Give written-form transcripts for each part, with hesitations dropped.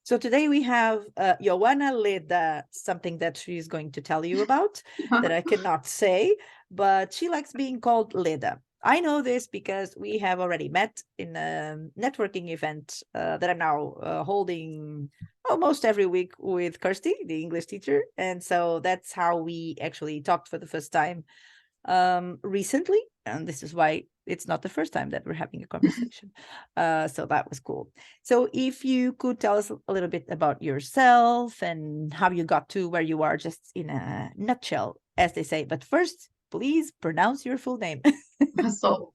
So today we have Ioana-Leda, something that she's going to tell you about that I cannot say, but she likes being called Leda. I know this because we have already met in a networking event that I'm now holding almost every week with Kirsty, the English teacher. And so that's how we actually talked for the first time recently. And this is why it's not the first time that we're having a conversation. So that was cool. So if you could tell us a little bit about yourself and how you got to where you are, just in a nutshell, as they say. But first, please pronounce your full name. So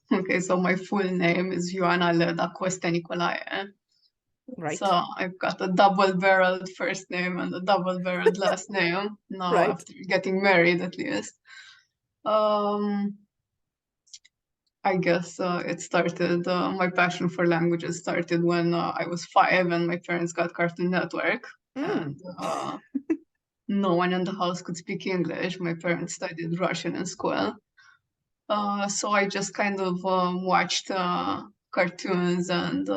my full name is Ioana-Leda Nicolae. Right. So I've got a double-barreled first name and a double-barreled last name now, Right. after getting married at least. I guess it started, my passion for languages started when I was 5 and my parents got Cartoon Network. And no one in the house could speak English. My parents studied Russian in school. So I just kind of watched cartoons and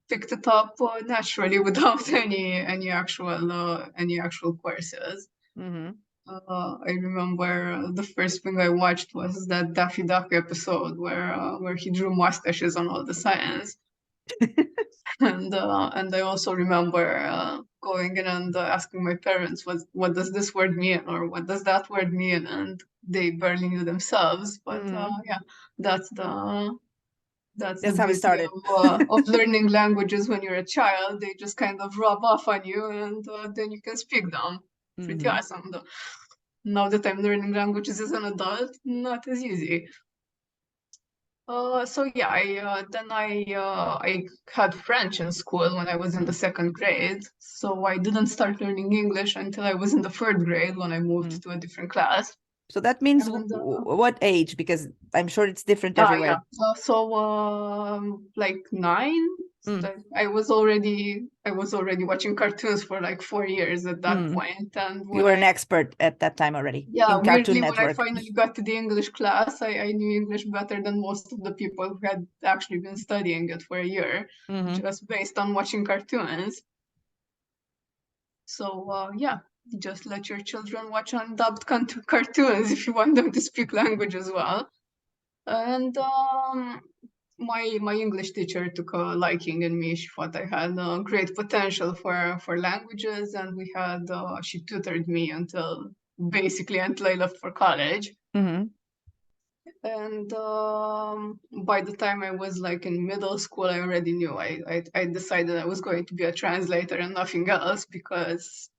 picked it up naturally without any actual courses. I remember the first thing I watched was that Daffy Duck episode where he drew mustaches on all the science. And I also remember going in and asking my parents, what does this word mean, or what does that word mean, and they barely knew themselves. But yeah, that's the How it beauty started. of learning languages when you're a child. They just kind of rub off on you, and then you can speak them. Pretty awesome. Though. Now that I'm learning languages as an adult, not as easy. So yeah, I had French in school when I was in the second grade. So I didn't start learning English until I was in the third grade when I moved to a different class. So that means And, what age? Because I'm sure it's different everywhere. Like 9. I was already watching cartoons for like 4 years at that point. And you were an expert at that time already. Yeah, in Cartoon weirdly, when I Network. finally got to the English class, I knew English better than most of the people who had actually been studying it for a year, just based on watching cartoons. So yeah, just let your children watch undubbed cartoons if you want them to speak language as well. And my English teacher took a liking in me. She thought I had great potential for languages, and she tutored me until I left for college. And by the time I was like in middle school, I already knew I decided I was going to be a translator and nothing else, because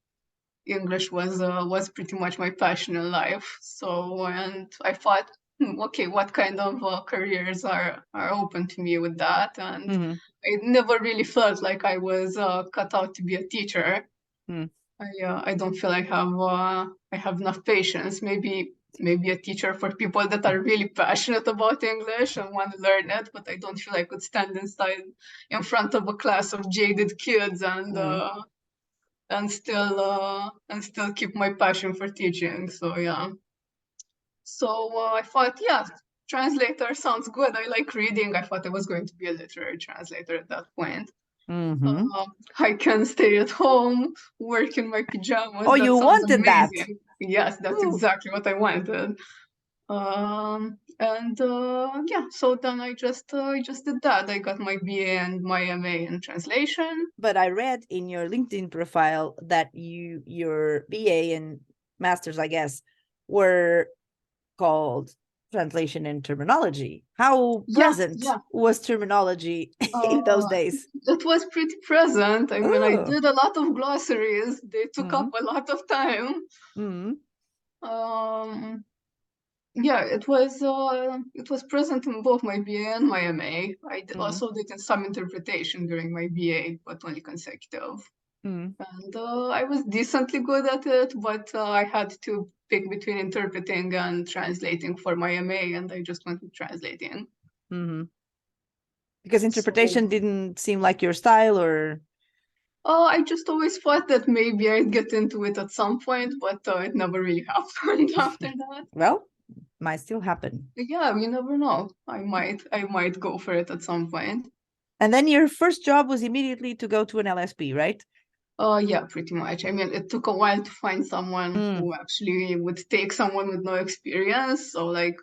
English was pretty much my passion in life. So, and I thought, okay, what kind of careers are open to me with that? And I never really felt like I was cut out to be a teacher. I don't feel I have enough patience. Maybe a teacher for people that are really passionate about English and want to learn it, but I don't feel I could stand in front of a class of jaded kids and still keep my passion for teaching. So yeah. So I thought, yeah, translator sounds good. I like reading. I thought I was going to be a literary translator at that point. I can stay at home, work in my pajamas. Oh, that you sounds wanted amazing. that? Yes, that's exactly what I wanted. Yeah, so then I just did that. I got my BA and my MA in translation. But I read in your LinkedIn profile that your BA and masters, I guess, were called translation and terminology. How present was terminology in those days? It was pretty present. I mean, I did a lot of glossaries. They took up a lot of time. Yeah, it was present in both my BA and my MA. I also did some interpretation during my BA, but only consecutive. And I was decently good at it, but I had to pick between interpreting and translating for my MA, and I just went with translating. Because interpretation didn't seem like your style, or? I just always thought that maybe I'd get into it at some point, but it never really happened after that. Well, might still happen. Yeah, you never know. I might go for it at some point. And then your first job was immediately to go to an LSP, right? Yeah, pretty much. I mean, it took a while to find someone who actually would take someone with no experience. So like,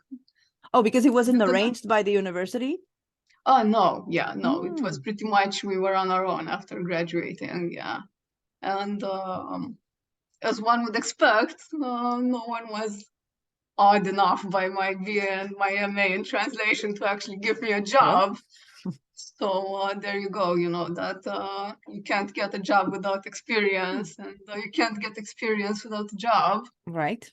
Oh, because it wasn't due to that, arranged by the university? oh no, yeah, no, it was Mm. pretty much we were on our own after graduating, yeah. And as one would expect, no one was odd enough by my BA and my MA in translation to actually give me a Well, job. So there you go, you know, that you can't get a job without experience, and you can't get experience without a job. right.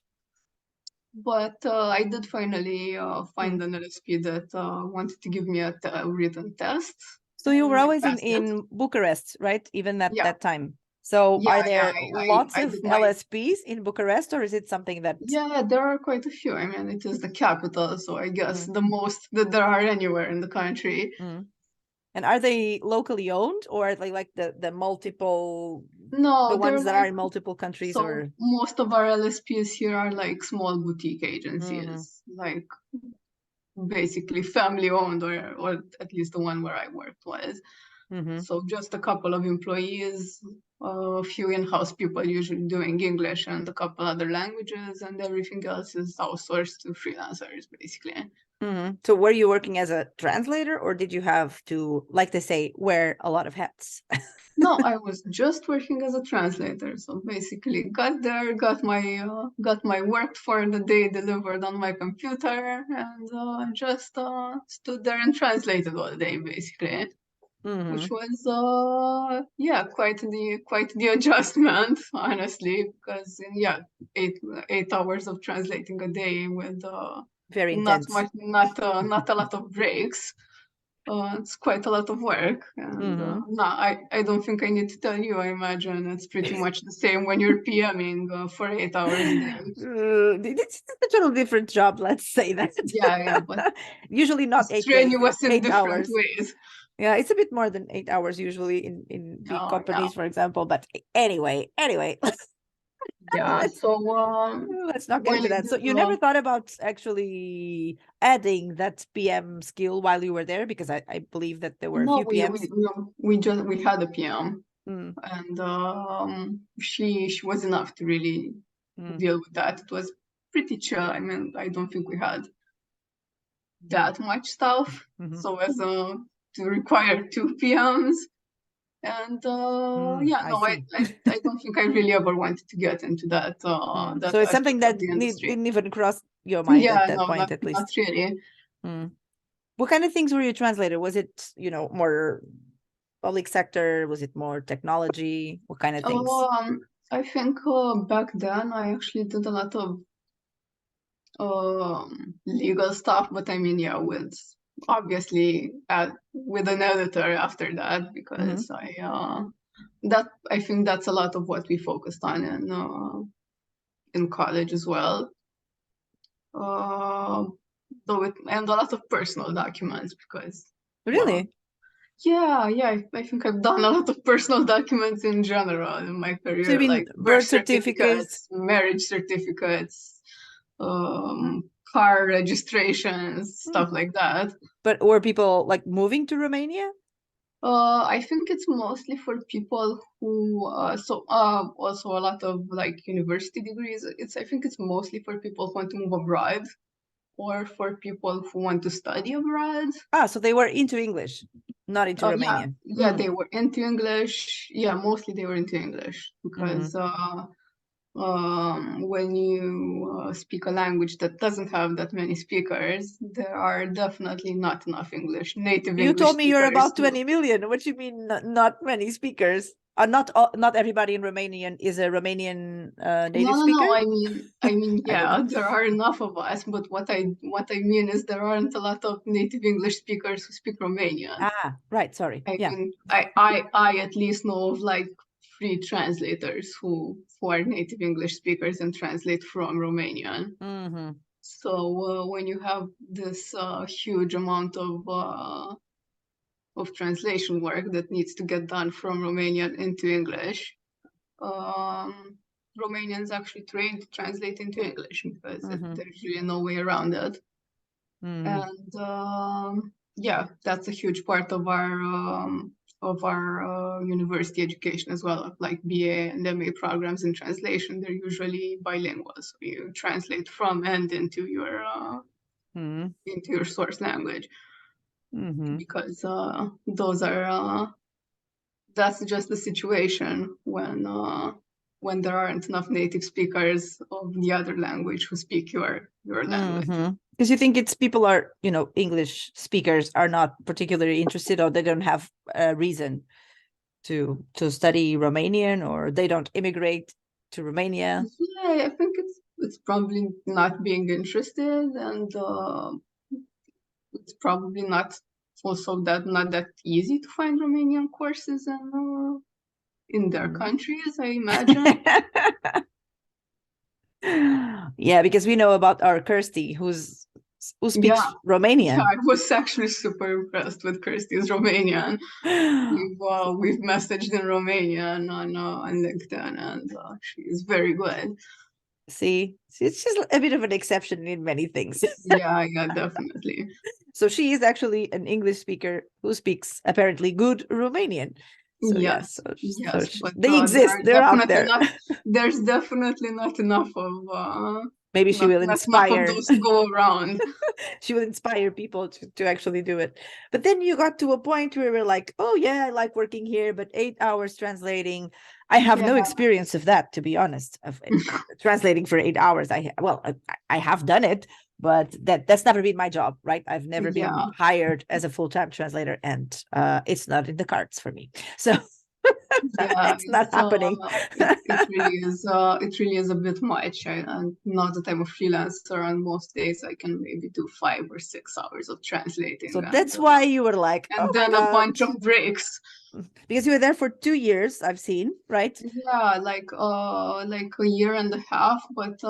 But I did finally Mm. find an LSP that wanted to give me a written test, So you were and I always passed it. in Bucharest, right? Even at Yeah, that time. So yeah, are yeah. there lots I of did my LSPs in Bucharest, or is it something that yeah. There are quite a few. I mean, it is the capital, so I guess mm, the most that there are anywhere in the country. mm. And are they locally owned, or are they like the multiple, the No, they're ones that are like in multiple countries, so or most of our LSPs here are like small boutique Mhm, agencies, like basically family owned, or at least the one where I worked was. mhm, So just a couple of employees, a few in-house people usually doing English and a couple other languages, and everything else is outsourced to freelancers, basically. mhm. So were you working as a translator, or did you have to, like they say, wear a lot of hats? No, I was just working as a translator. So basically, got there, got my work for the day delivered on my computer, and just stood there and translated all day, basically. Which Mhm, was yeah, quite the adjustment, honestly, because yeah, 8 hours of translating a day with very intense. not a lot of breaks. It's quite a lot of work, and Mhm. no, I don't think I need to tell you. I imagine it's pretty much the same when you're PMing for 8 hours a day. It's a total different job, let's say that. Yeah, but Usually not 8 days, strenuous in eight different hours. ways. Yeah, it's a bit more than 8 hours usually in big Oh yeah, companies, for example. But anyway, yeah. let's So let's not get when into I that. So did you never thought about actually adding that PM skill while you were there, because I believe that there were a no, few PMs. we had a PM, Mm, and she was enough to really mm, deal with that. It was pretty chill. I mean, I don't think we had that much stuff, mhm, so as to require two PMs. And yeah, I no, see. I don't think I really ever wanted to get into that So it's something aspect of that the industry. didn't even cross your mind at Yeah, that no, point, at not least. really. Mm. What kind of things were you translated? Was it, more public sector? Was it more technology? What kind of things? I think back then I actually did a lot of legal stuff, but I mean, yeah, with obviously with an editor after that, Mm-hmm. because that I think that's a lot of what we focused on in college as well. Uh, and a lot of personal documents because, well, Really? yeah, I think I've done a lot of personal documents in general in my So you career, mean like birth birth certificates, certificates, marriage certificates, car registrations, hmm. stuff like that. But were people like moving to Romania? I think it's mostly for people who, also a lot of like university degrees. I think it's mostly for people who want to move abroad or for people who want to study abroad. Ah, so they were into English, not into Yeah, Romanian. yeah, they were into English. Yeah, mostly they were into English because Mm-hmm. when you speak a language that doesn't have that many speakers, there are definitely not enough native You English told me you're speakers about to. 20 million. What do you mean not many speakers? Not everybody in Romanian is a Romanian native No. speaker? I don't know. Yeah, there are enough of us, but what I mean is there aren't a lot of native English speakers who speak Romanian. Ah, right, sorry. I Yeah. mean, I at least know of like free translators who are native English speakers and translate from Romanian. Mm-hmm. So when you have this huge amount of translation work that needs to get done from Romanian into English, um, Romanians actually trained to translate into English because Mm-hmm. there's really no way around it. Mm-hmm. And yeah, that's a huge part of our our university education as well, like BA and MA programs in translation. They're usually bilingual, so you translate from and into your source language, because those are that's just the situation when there aren't enough native speakers of the other language who speak your language. Because you think it's people are, English speakers are not particularly interested, or they don't have a reason to study Romanian, or they don't immigrate to Romania. Yeah, I think it's probably not being interested, and it's probably not also not that easy to find Romanian courses in their countries, I imagine. Yeah, because we know about our Kirsty, who speaks Romanian. Yeah, I was actually super impressed with Kirsty's Romanian. We've messaged in Romanian on LinkedIn, and she's very good. See, she's a bit of an exception in many things. Yeah, definitely. So she is actually an English speaker who speaks apparently good Romanian. So yes, but they exist. They're out there. There's definitely not enough of. Maybe she will inspire those to go around. She will inspire people to actually do it. But then you got to a point where we're like, oh yeah, I like working here, but 8 hours translating. I have no experience of that, to be honest, of translating for 8 hours. I have done it, but that's never been my job, right? I've never been hired as a full-time translator, and it's not in the cards for me. So it's not happening. It really is a bit much. And now that I'm a freelancer, on most days I can maybe do 5 or 6 hours of translating. So that's why you were like, and then a bunch of breaks. Because you were there for 2 years, I've seen, right? Yeah, like a year and a half, but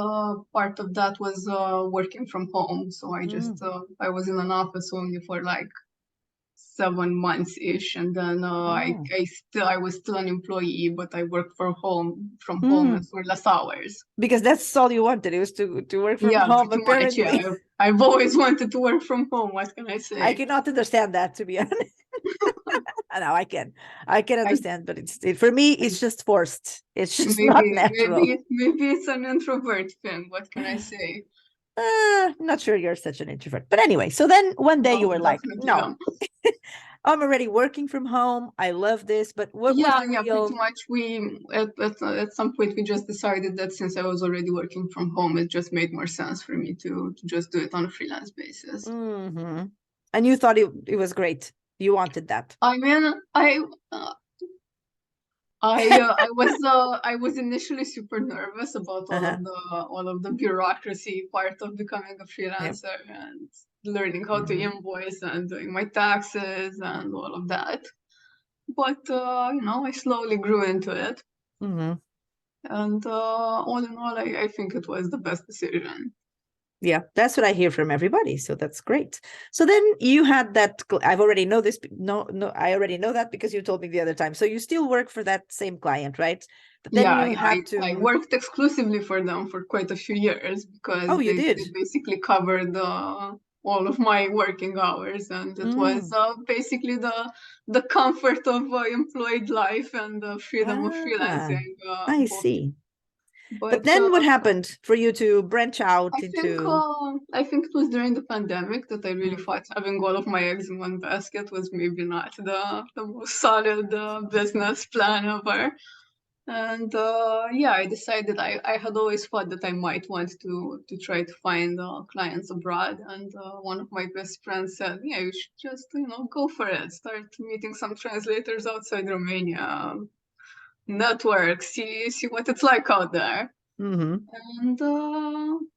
part of that was working from home. So I just I was in an office only for like 7 months ish, and then I was still an employee, but I worked from home and for less hours. Because that's all you wanted, it was to work from home. Apparently, much, yeah. I've always wanted to work from home. What can I say? I cannot understand that, to be honest. No, I can understand, but for me, it's just forced. It's just not natural. Maybe it's an introvert thing. What can I say? Not sure you're such an introvert, but anyway. So then one day you were like, "No, I'm already working from home. I love this." But what was the real... pretty much. We at some point we just decided that since I was already working from home, it just made more sense for me to just do it on a freelance basis. And you thought it was great. You wanted that. I mean, I was initially super nervous about all of the bureaucracy part of becoming a freelancer and learning how to invoice and doing my taxes and all of that. But I slowly grew into it, and all in all, I think it was the best decision. Yeah, that's what I hear from everybody. So that's great. So then you had that. I've already know this. No, I already know that because you told me the other time. So you still work for that same client, right? But then I worked exclusively for them for quite a few years because they basically covered all of my working hours, and it was basically the comfort of employed life and the freedom of freelancing. I see. But then what happened for you to branch out I think it was during the pandemic that I really thought having all of my eggs in one basket was maybe not the most solid business plan ever. And I decided I had always thought that I might want to try to find clients abroad. And one of my best friends said, yeah, you should just, go for it. Start meeting some translators outside Romania. Network, see what it's like out there. And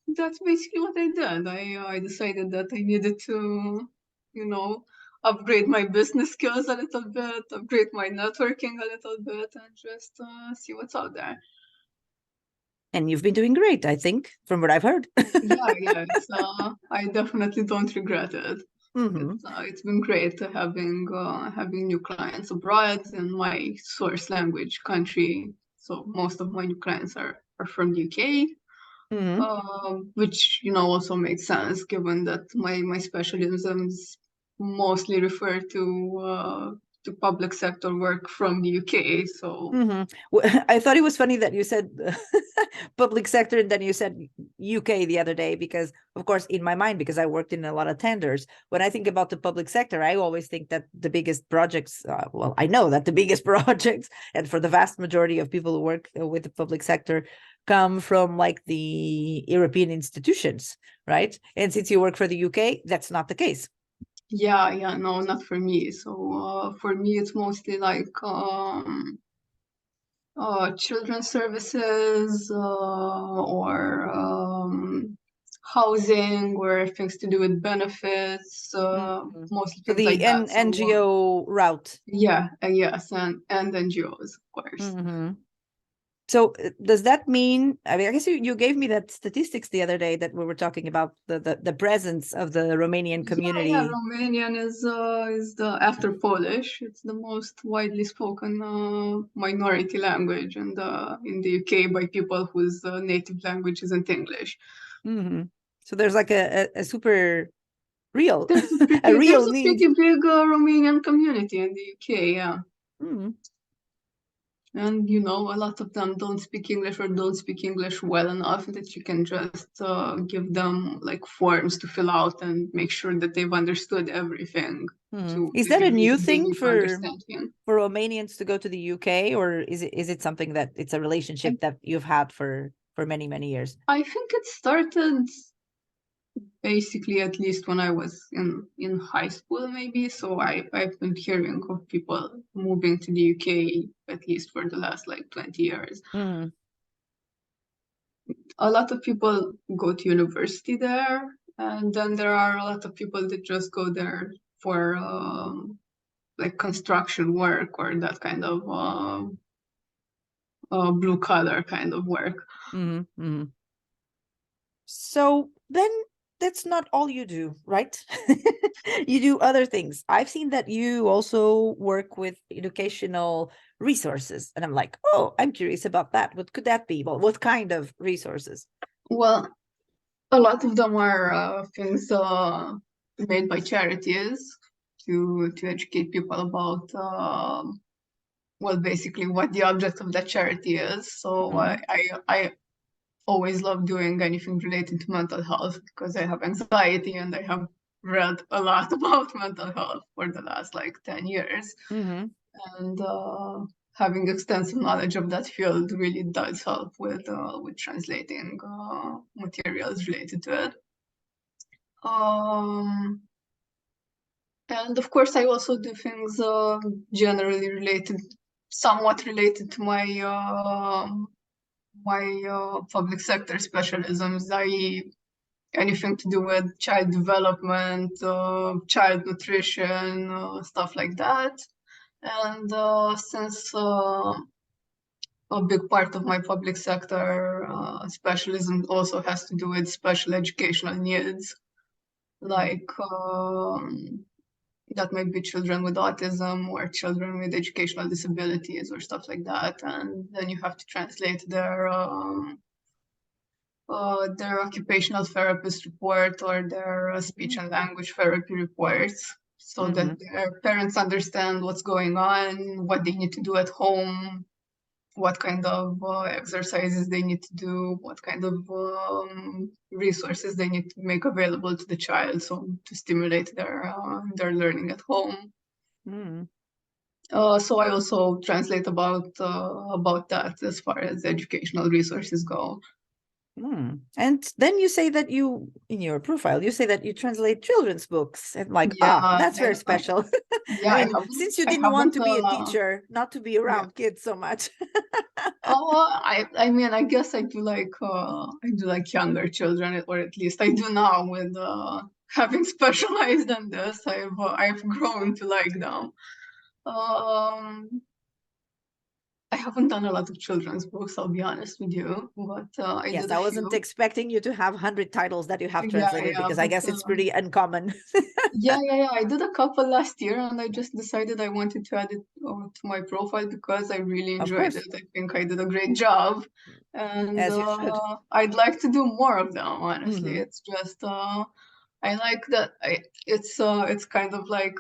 that's basically what I did. I decided that I needed to, upgrade my business skills a little bit, upgrade my networking a little bit, and just see what's out there. And you've been doing great, I think, from what I've heard. Yeah. I definitely don't regret it. It's been great having new clients abroad in my source language country. So most of my new clients are from the UK, which also makes sense given that my specialisms mostly refer to to public sector work from the UK. So I thought it was funny that you said public sector and then you said UK the other day, because of course in my mind, because I worked in a lot of tenders, when I think about the public sector, I always think that the biggest projects, well, I know that the biggest projects, and for the vast majority of people who work with the public sector, come from like the European institutions, right? And since you work for the UK, that's not the case. yeah, no, not for me. So for me, it's mostly like children's services or housing, or things to do with benefits, Mhm. mostly So things the like that. So NGO route. yeah, yes, and NGOs, of course. So does that mean, I mean, I guess you gave me that statistics the other day that we were talking about the presence of the Romanian Yeah, community. Romanian is the, after Polish, it's the most widely spoken minority language in the UK by people whose native language isn't English. So there's like a super real, There's a a real pretty need. big Romanian community in the UK, yeah. And you know, a lot of them don't speak English or don't speak English well enough that you can just give them like forms to fill out and make sure that they've understood everything to Is the that a degree new that they thing need to understand him. for Romanians to go to the UK, or is it something that it's a relationship that you've had for many, many years? I think it started basically at least when I was in high school, maybe. So I've been hearing of people moving to the UK at least for the last like 20 years. A lot of people go to university there, and then there are a lot of people that just go there for like construction work or that kind of blue collar kind of work. So then that's not all you do, right? You do other things. I've seen that you also work with educational resources, and I'm like, oh, I'm curious about that. What could that be? Well, what kind of resources? Well, a lot of them are things made by charities to educate people about well, basically what the object of that charity is. So I always love doing anything related to mental health because I have anxiety and I have read a lot about mental health for the last like 10 years. And having extensive knowledge of that field really does help with translating materials related to it. And of course, I also do things generally related, somewhat related to my public sector specialisms, i.e., anything to do with child development, child nutrition, stuff like that. And since a big part of my public sector specialism also has to do with special educational needs, like that might be children with autism or children with educational disabilities or stuff like that. And then you have to translate their occupational therapist report or their speech and language therapy reports so that their parents understand what's going on, what they need to do at home, what kind of exercises they need to do, what kind of resources they need to make available to the child, so to stimulate their learning at home. So I also translate about that as far as educational resources go. And then you say that you, in your profile, you say that you translate children's books. And like, Yeah, that's very special. yeah, I mean, since you I didn't want haven't. to be a teacher, not to be Yeah. around kids so much. Oh, I mean, I guess I do like younger children, or at least I do now with having specialized in this. I've grown to like them. Um, I haven't done a lot of children's books, I'll be honest with you, but I Yes, did a I wasn't few. expecting you to have 100 titles that you have translated, Yeah, because I but guess it's pretty uncommon. yeah. I did a couple last year, and I just decided I wanted to add it to my profile because I really Of enjoyed it. course, I think I did a great job, and as you should. I'd like to do more of them. Honestly, Mm-hmm. it's just I like that. It's kind of like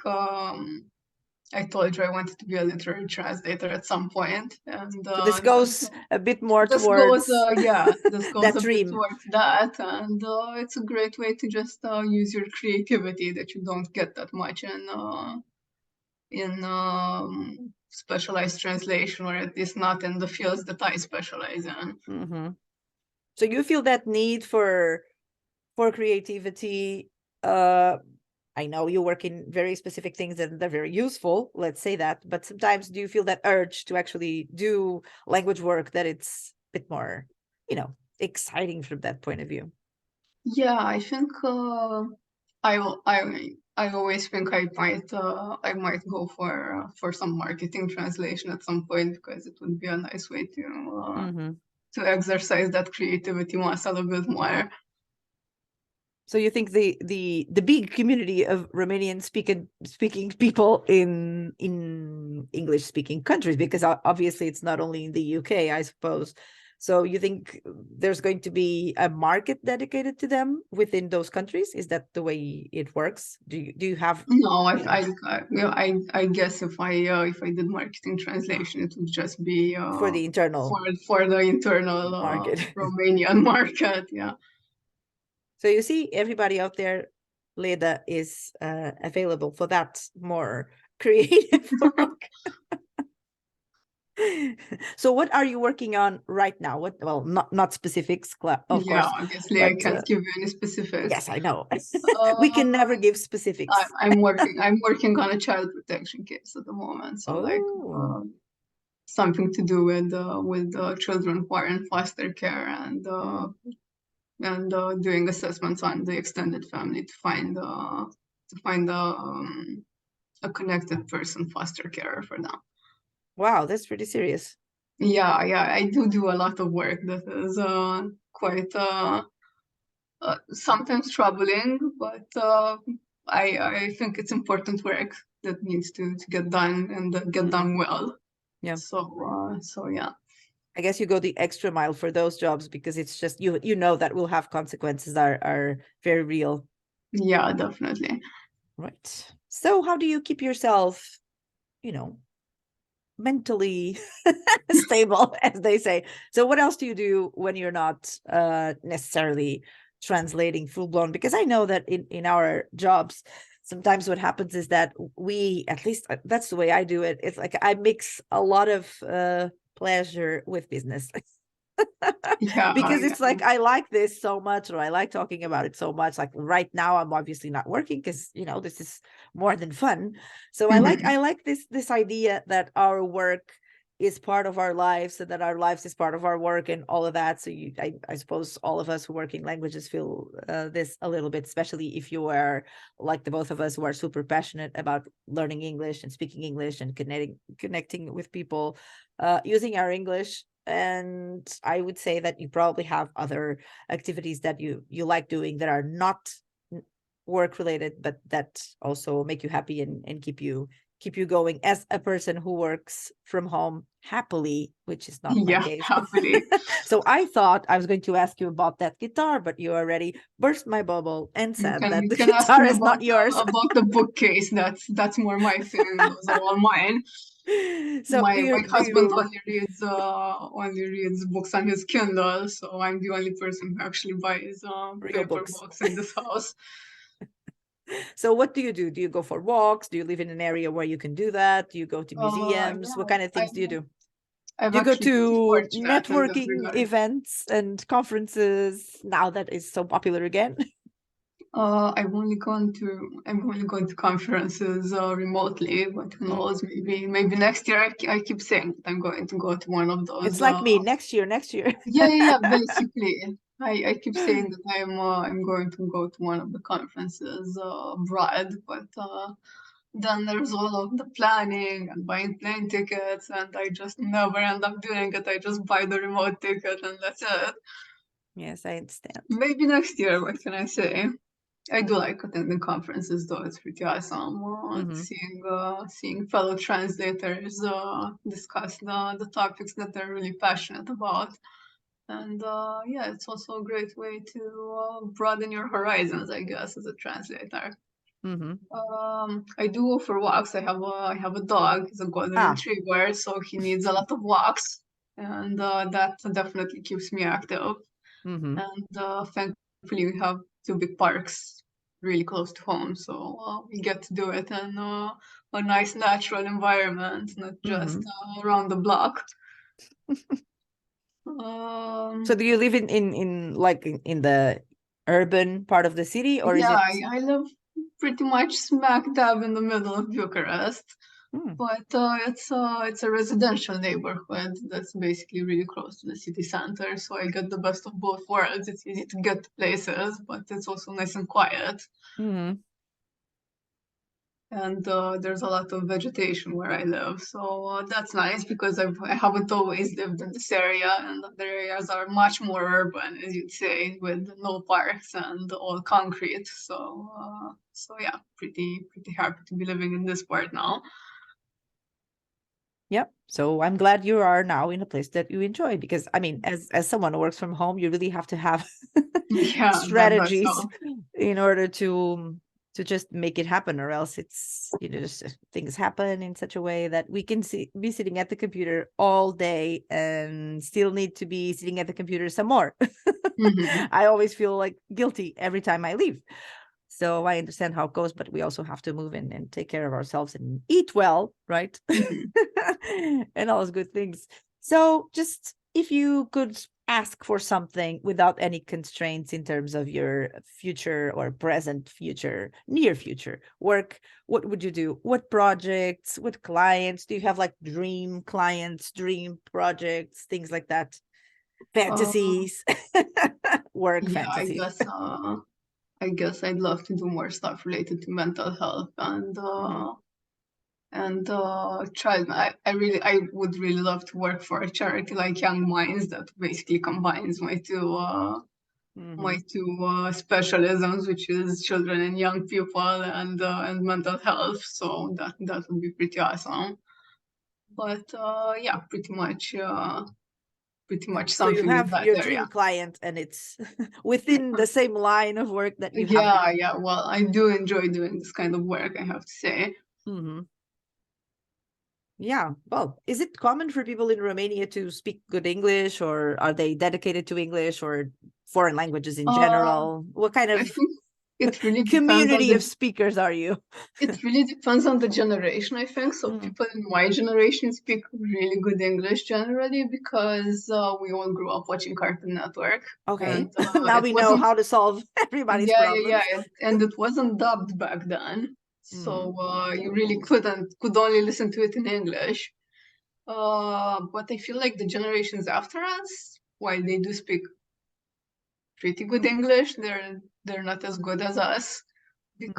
I told you I wanted to be a literary translator at some point, and So this goes a bit more this goes, towards this goes that a bit dream. towards that, and it's a great way to just use your creativity that you don't get that much in specialized translation, or at least not in the fields that I specialize in. Mm-hmm. So you feel that need for creativity. I know you work in very specific things and they're very useful, let's say that, but sometimes do you feel that urge to actually do language work that it's a bit more, exciting from that point of view? Yeah, I think I will- I always think I might go for some marketing translation at some point, because it would be a nice way Mm-hmm. to exercise that creativity muscle a bit more. So you think the big community of Romanian speaking people in English speaking countries, because obviously it's not only in the UK, I suppose. So you think there's going to be a market dedicated to them within those countries? Is that the way it works? Do you have, No, you know, I guess if I did marketing translation, it would just be for the internal for the internal market? Romanian market. Yeah. So you see, everybody out there, Leda is available for that more creative work. So what are you working on right now? What, well, not specifics, of Yeah, course, obviously I but can't give you any specifics. yes, I know. We Uh, can never give specifics. I'm working on a child protection case at the moment, so like Oh, something to do with children who are in foster care, mm. and doing assessments on the extended family to find a connected person foster carer for them. Wow, that's pretty serious. Yeah, I do a lot of work that is quite sometimes troubling, but I think it's important work that needs to get done, and get Mm, done well. yeah, So yeah. I guess you go the extra mile for those jobs because it's just you know that will have consequences are very real, Yeah, definitely. right? So how do you keep yourself, you know, mentally stable, as they say? So what else do you do when you're not necessarily translating full blown? Because I know that in our jobs, sometimes what happens is that we, at least that's the way I do it, it's like I mix a lot of pleasure with business. Yeah, Because yeah. it's like I like this so much, or I like talking about it so much. Like right now I'm obviously not working because this is more than fun. So I like Mhm. I like this idea that our work is part of our lives, and that our lives is part of our work and all of that. So I suppose all of us who work in languages feel this a little bit, especially if you are like the both of us who are super passionate about learning English and speaking English and connecting with people using our English. And I would say that you probably have other activities that you like doing that are not work related, but that also make you happy and keep you going as a person who works from home happily, which is not my Yeah, case. happily. So I thought I was going to ask you about that guitar, but you already burst my bubble and said that You the can ask guitar me is not yours. about the bookcase. That's more my thing. Those are all mine. So My do husband you only reads books on his Kindle, so I'm the only person who actually buys real paper books? books in this house. So what do? Do you go for walks? Do you live in an area where you can do that? Do you go to museums? What Yeah, kind of things do you do? I'm Do you go actually pretty to fortunate in that networking regard. events and conferences now that is so popular again? I'm only going to conferences remotely, but who Mm. knows? Maybe next year. I keep saying that I'm going to go to one of It's those. like me, next year, next year. Yeah. Basically, I keep saying that I'm going to go to one of the conferences abroad, but then there's all of the planning and buying plane tickets, and I just never end up doing it. I just buy the remote ticket, and that's it. Yes, I understand. Maybe next year. What can I say? I do like attending conferences, though. It's pretty awesome Hmm. seeing fellow translators discuss the topics that they're really passionate about. And it's also a great way to broaden your horizons, I guess, as a translator. I do go for walks. I have a dog. He's a golden Ah. retriever, so he needs a lot of walks, and that definitely keeps me active. And thankfully, we have two big parks really close to home, so we get to do it in a nice natural environment, not just around the block. So do you live in like in the urban part of the city, or is Yeah, it? I live pretty much smack dab in the middle of Bucharest. But it's a residential neighborhood that's basically really close to the city center, so I get the best of both worlds. It's easy to get to places, but it's also nice and quiet. And there's a lot of vegetation where I live, so that's nice because I haven't always lived in this area, and other areas are much more urban, as you'd say, with no parks and all concrete. So yeah, pretty happy to be living in this part now. Yep. So I'm glad you are now in a place that you enjoy, because I mean, as someone who works from home, you really have to have Yeah, that does strategies help. in order to just make it happen, or else it's, just things happen in such a way that we can be sitting at the computer all day and still need to be sitting at the computer some more. I always feel like guilty every time I leave. So I understand how it goes, but we also have to move in and take care of ourselves and eat well, right? And all those good things. So just if you could ask for something without any constraints in terms of your future or present future, near future work, what would you do? What projects, what clients? Do you have like dream clients, dream projects, things like that? Fantasies, work Yeah, fantasies. I guess I'd love to do more stuff related to mental health and child. I would really love to work for a charity like Young Minds that basically combines my two specialisms, which is children and young people and mental health. So that would be pretty awesome. But yeah, pretty much So you something in have that your area. dream client and it's within the same line of work that you have Yeah, been. yeah. Well, I do enjoy doing this kind of work, I have to say. Yeah. Well, is it common for people in Romania to speak good English, or are they dedicated to English or foreign languages in Uh, general? What kind I of think it really depends on community of the speakers are you? it really depends on the generation, I think. So people in my generation speak really good English generally because we all grew up watching Cartoon Network, Okay. and Now it we know wasn't how to solve everybody's yeah, problems. and it wasn't dubbed back then, Mm-hmm. so you really could only listen to it in English. But I feel like the generations after us, while they do speak pretty good English, they're not as good as us Mm-hmm.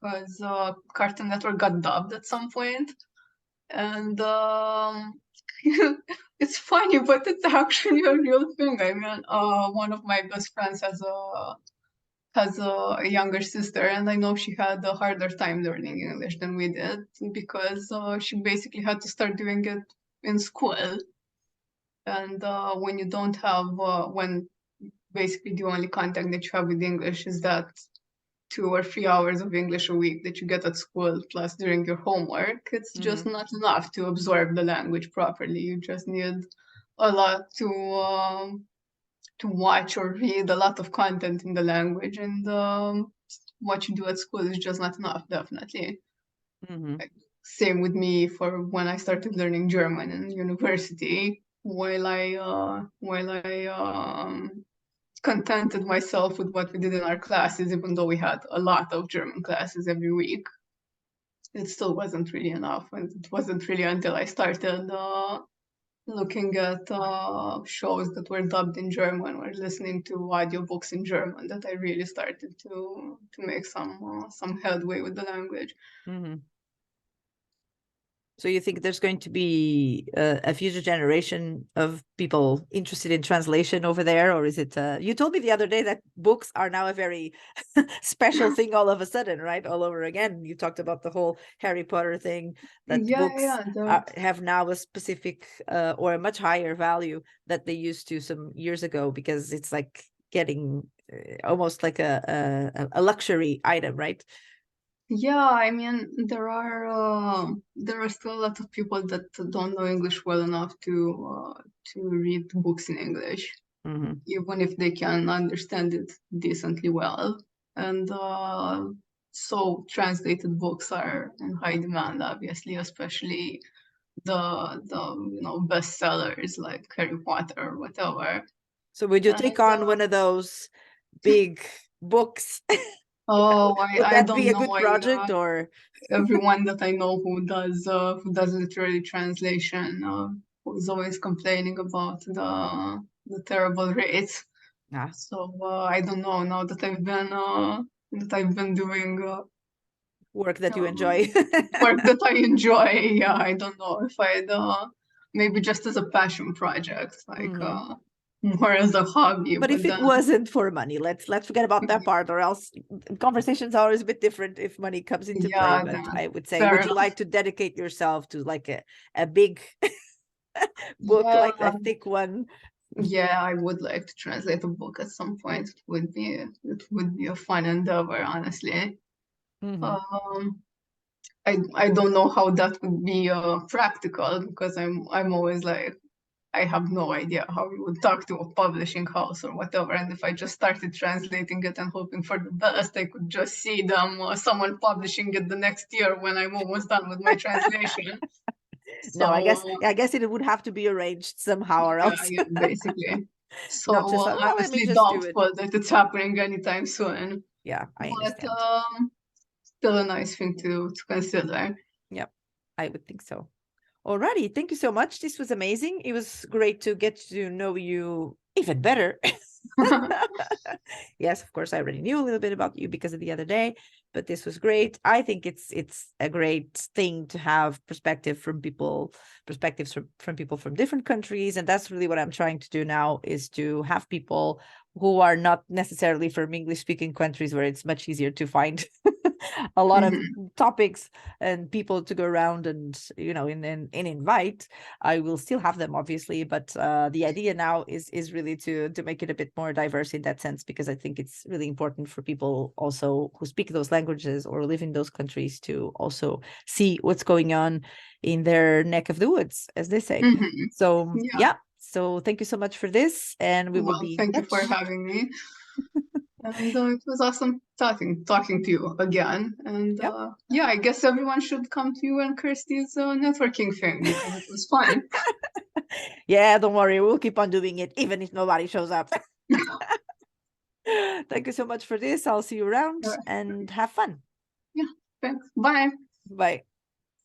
because Cartoon Network got dubbed at some point, and it's funny, but it's actually a real thing. I mean, one of my best friends has a younger sister, and I know she had a harder time learning English than we did because she basically had to start doing it in school. And when you don't have, when basically the only contact that you have with English is that 2 or 3 hours of English a week that you get at school, plus during your homework, it's just Mm-hmm. not enough to absorb the language properly. You just need a lot to watch or read a lot of content in the language, and what you do at school is just not enough, definitely. Mm-hmm. Same with me for when I started learning German in university. While I contented myself with what we did in our classes, even though we had a lot of German classes every week, it still wasn't really enough. And it wasn't really until I started looking at shows that were dubbed in German or listening to audiobooks in German that I really started to make some headway with the language. Mm-hmm. So you think there's going to be a future generation of people interested in translation over there, or is it? You told me the other day that books are now a very special thing all of a sudden, right? All over again. You talked about the whole Harry Potter thing, that Yeah, books yeah, the, have now a specific or a much higher value that they used to some years ago, because it's like getting almost like a luxury item, right? Yeah, I mean, there are still a lot of people that don't know English well enough to read books in English, Mhm. even if they can understand it decently well. And so translated books are in high demand, obviously, especially the bestsellers like Harry Potter or whatever. So would you take And on one of those big books? oh, Would I that be don't a know. good project, or Everyone that I know who does literary translation was always complaining about the terrible rates. ah, So I don't know now that I've been doing work that you enjoy? um, work that I enjoy. Yeah, I don't know if I'd maybe just as a passion project, like Mhm. more as a hobby. But if But it then wasn't for money, let's forget about that part, or else conversations are always a bit different if money comes into play. yeah, But then I would say, fair would you enough. like to dedicate yourself to like a big book, Yeah, like a thick one? yeah, I would like to translate a book at some point. It would be a fun endeavor, honestly. Mhm. Um, I don't know how that would be practical because I'm always like I have no idea how you would talk to a publishing house or whatever. And if I just started translating it and hoping for the best, I could just see them someone publishing it the next year when I'm almost done with my translation. No, So I guess it would have to be arranged somehow, or yeah, else yeah, basically. So not just like, oh, let me honestly, just do it. doubtful that it's happening anytime soon. Yeah, I But understand. still a nice thing to consider. Yep, I would think so. Alrighty, thank you so much. This was amazing. It was great to get to know you even better. Yes, of course, I already knew a little bit about you because of the other day, but this was great. I think it's a great thing to have perspectives from people from different countries, and that's really what I'm trying to do now, is to have people who are not necessarily from English speaking countries where it's much easier to find a lot of Mhm. topics and people to go around and and invite. I will still have them, obviously, but the idea now is really to make it a bit more diverse in that sense, because I think it's really important for people also who speak those languages or live in those countries to also see what's going on in their neck of the woods, as they say. Mhm. So Yeah. yeah, so thank you so much for this, and we will Well, be in thank you for touch. having me. And it was awesome talking to you again. And Yep. yeah, I guess everyone should come to you and Kirsty's networking thing because it was fun. Yeah, don't worry, we'll keep on doing it even if nobody shows up. Thank you so much for this. I'll see you around Uh, and have fun. yeah, thanks. Bye. Bye.